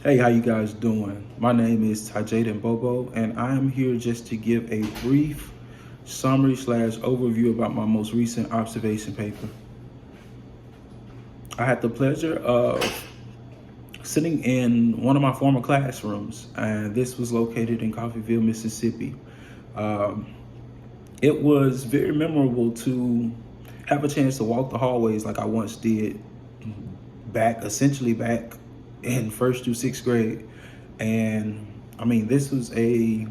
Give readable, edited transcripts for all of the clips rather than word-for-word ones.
Hey, how you guys doing? My name is Tajaden Bobo, and I am here just to give a brief summary slash overview about my most recent observation paper. I had the pleasure of sitting in one of my former classrooms, and this was located in Coffeeville, Mississippi. Um, it was very memorable to have a chance to walk the hallways like I once did essentially back in first through sixth grade. And I mean, this was a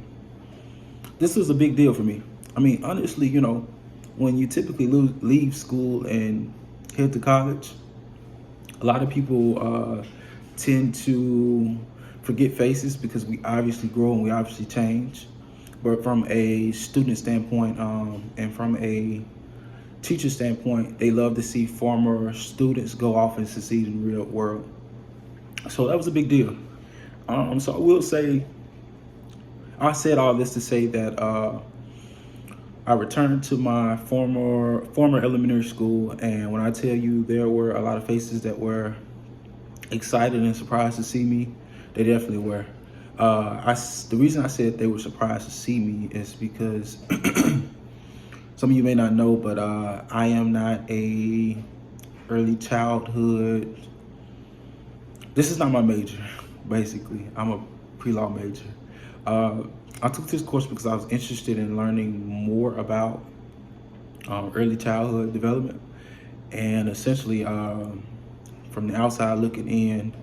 big deal for me. I mean, honestly, when you typically leave school and head to college, a lot of people tend to forget faces because we obviously grow and we obviously change. But from a student standpoint, and from a teacher standpoint, they love to see former students go off and succeed in the real world. So that was a big deal. So I will say, I said all this to say that I returned to my former elementary school, and when I tell you there were a lot of faces that were excited and surprised to see me, they definitely were. The reason I said they were surprised to see me is because some of you may not know, but I am not a early childhood. This is not my major, basically. I'm a pre-law major. Uh, I took this course because I was interested in learning more about early childhood development. And essentially, from the outside looking in,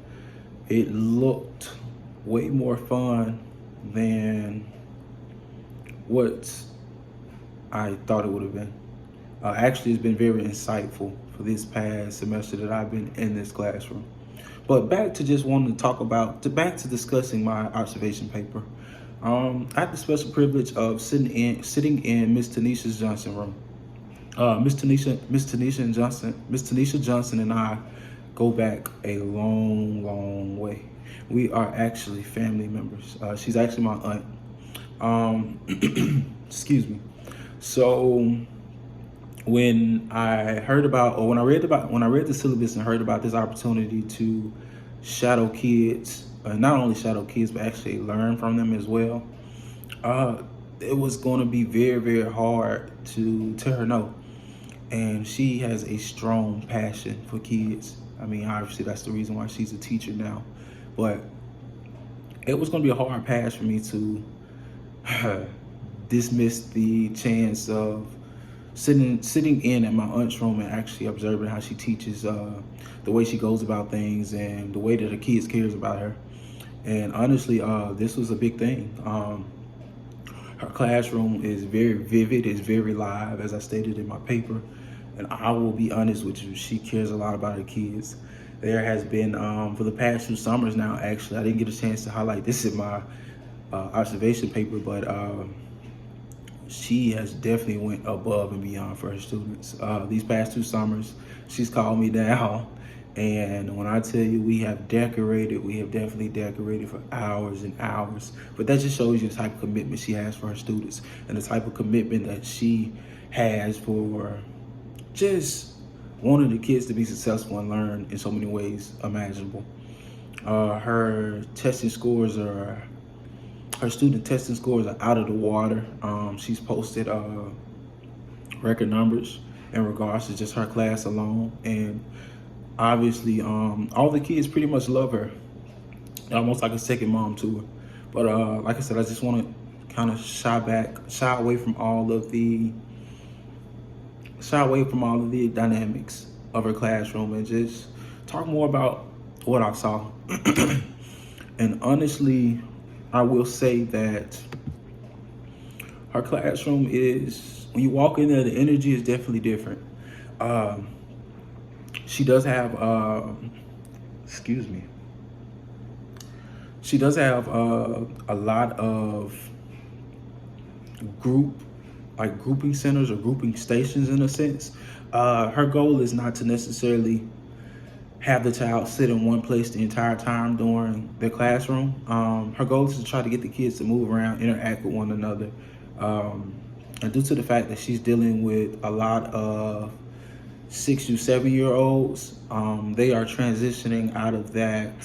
it looked way more fun than what I thought it would have been. Actually, it's been very insightful for this past semester that I've been in this classroom. But back to just wanting to talk back to discussing my observation paper. I had the special privilege of sitting in Miss Tanisha Johnson room. Miss Tanisha Johnson and I go back a long, long way. We are actually family members. She's actually my aunt. Excuse me. So when I heard about, or when I read the syllabus and heard about this opportunity to shadow kids, not only shadow kids, but actually learn from them as well, it was going to be very, very hard to tell her no. And she has a strong passion for kids. I mean, obviously that's the reason why she's a teacher now. But it was going to be a hard pass for me to dismiss the chance of sitting in at my aunt's room and actually observing how she teaches, the way she goes about things and the way that the kids cares about her. And honestly, this was a big thing. Her classroom is very vivid, is very live, as I stated in my paper. And I will be honest with you, she cares a lot about her kids. There has been, for the past few summers now, actually, I didn't get a chance to highlight this in my observation paper, but she has definitely went above and beyond for her students. These past two summers, she's called me down. And when I tell you we have definitely decorated for hours and hours. But that just shows you the type of commitment she has for her students and the type of commitment that she has for just wanting the kids to be successful and learn in so many ways imaginable. Her testing scores are Her student testing scores are out of the water. She's posted record numbers in regards to just her class alone. And obviously, all the kids pretty much love her, almost like a second mom to her. But like I said, I just want to kind of shy away from all of the dynamics of her classroom and just talk more about what I saw. And honestly, I will say that her classroom when you walk in there, the energy is definitely different. She does have, excuse me, she does have a lot of grouping centers or grouping stations in a sense. Her goal is not to necessarily have the child sit in one place the entire time during their classroom. Her goal is to try to get the kids to move around, interact with one another. And due to the fact that she's dealing with a lot of 6 to 7 year olds, they are transitioning out of that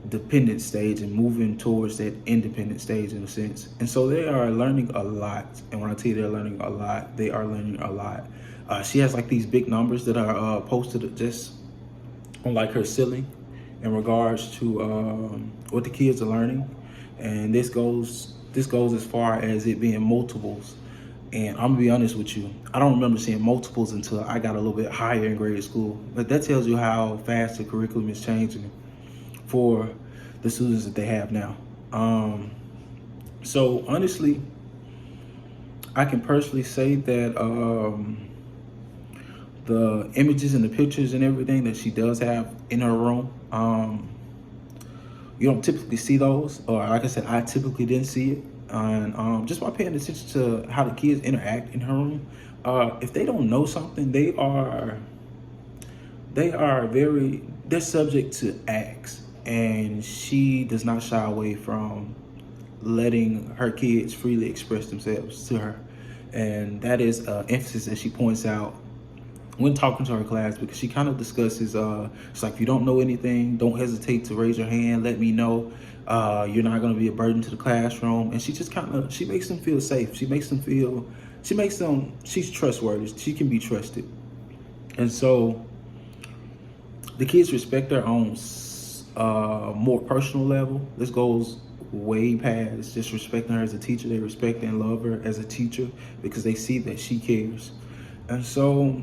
dependent stage and moving towards that independent stage in a sense. And so they are learning a lot. And when I tell you they're learning a lot, they are learning a lot. She has like these big numbers that are posted just on like her ceiling in regards to what the kids are learning. And this goes as far as it being multiples. And I'm gonna be honest with you, I don't remember seeing multiples until I got a little bit higher in grade school. But that tells you how fast the curriculum is changing for the students that they have now. So honestly, I can personally say that the images and the pictures and everything that she does have in her room, you don't typically see those, or like I said, I typically didn't see it. And just by paying attention to how the kids interact in her room, if they don't know something, they're subject to acts, and she does not shy away from letting her kids freely express themselves to her. And that is an emphasis that she points out when talking to her class, because she kind of discusses, it's like, if you don't know anything, don't hesitate to raise your hand, let me know. You're not going to be a burden to the classroom. And she just she makes them feel safe. She's trustworthy. She can be trusted. And so the kids respect her on more personal level. This goes way past just respecting her as a teacher. They respect and love her as a teacher because they see that she cares. And so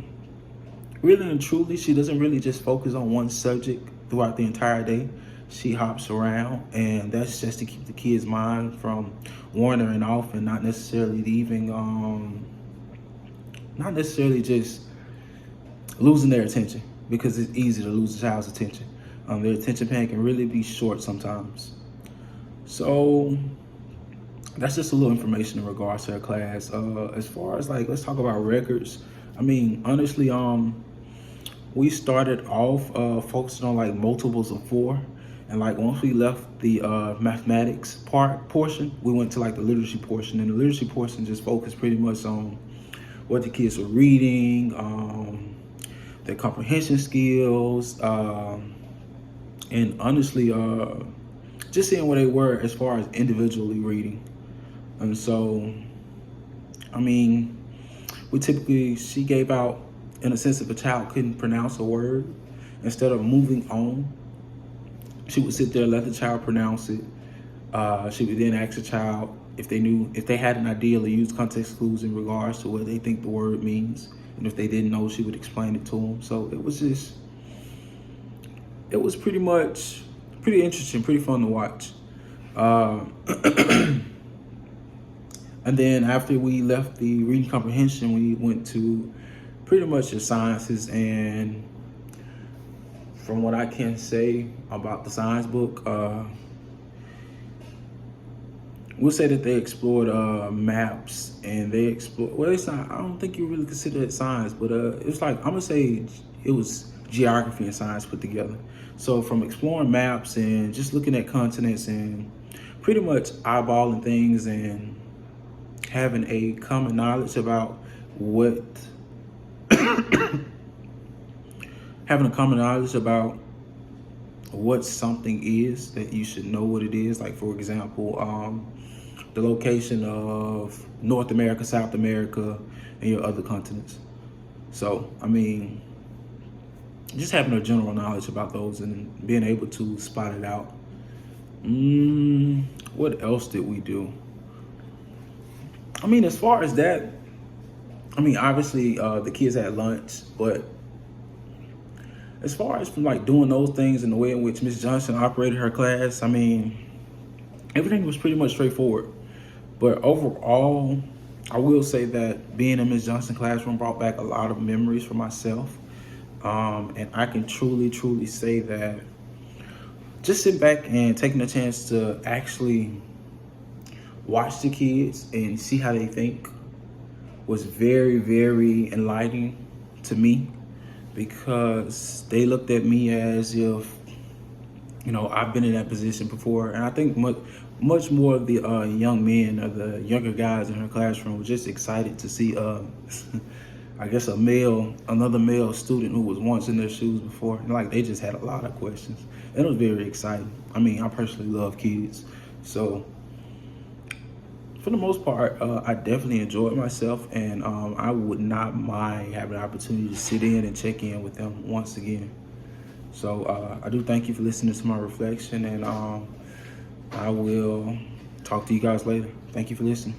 really and truly, she doesn't really just focus on one subject throughout the entire day. She hops around, and that's just to keep the kids' mind from wandering off and not necessarily just losing their attention, because it's easy to lose a child's attention. Their attention span can really be short sometimes. So that's just a little information in regards to her class. As far as like, let's talk about records. I mean, honestly, we started off focusing on like multiples of 4, and like once we left the mathematics portion, we went to like the literacy portion, and the literacy portion just focused pretty much on what the kids were reading, their comprehension skills, and honestly, just seeing where they were as far as individually reading. And so, I mean, she gave out, in a sense, if a child couldn't pronounce a word, instead of moving on, she would sit there, let the child pronounce it. She would then ask the child if they had an idea, or use context clues in regards to what they think the word means. And if they didn't know, she would explain it to them. So it was pretty interesting, pretty fun to watch. And then after we left the reading comprehension, we went to pretty much the sciences. And from what I can say about the science book, we'll say that they explored maps, and they explored, well, it's not, I don't think you really consider it science, but it's like, I'm gonna say it was geography and science put together. So from exploring maps and just looking at continents and pretty much eyeballing things and having a common knowledge about what something is, that you should know what it is. Like, for example, the location of North America, South America, and your other continents. So, I mean, just having a general knowledge about those and being able to spot it out. What else did we do? I mean, as far as that, I mean, obviously the kids had lunch, but as far as from like doing those things and the way in which Miss Johnson operated her class, I mean, everything was pretty much straightforward. But overall, I will say that being in Miss Johnson's classroom brought back a lot of memories for myself. And I can truly say that just sitting back and taking a chance to actually watch the kids and see how they think was very enlightening to me, because they looked at me as if, you know, I've been in that position before. And I think much more of the young men or the younger guys in her classroom were just excited to see I I guess another male student who was once in their shoes before. And like they just had a lot of questions. And it was very exciting. I mean, I personally love kids. So for the most part, I definitely enjoyed myself, and I would not mind having an opportunity to sit in and check in with them once again. So I do thank you for listening to my reflection, and I will talk to you guys later. Thank you for listening.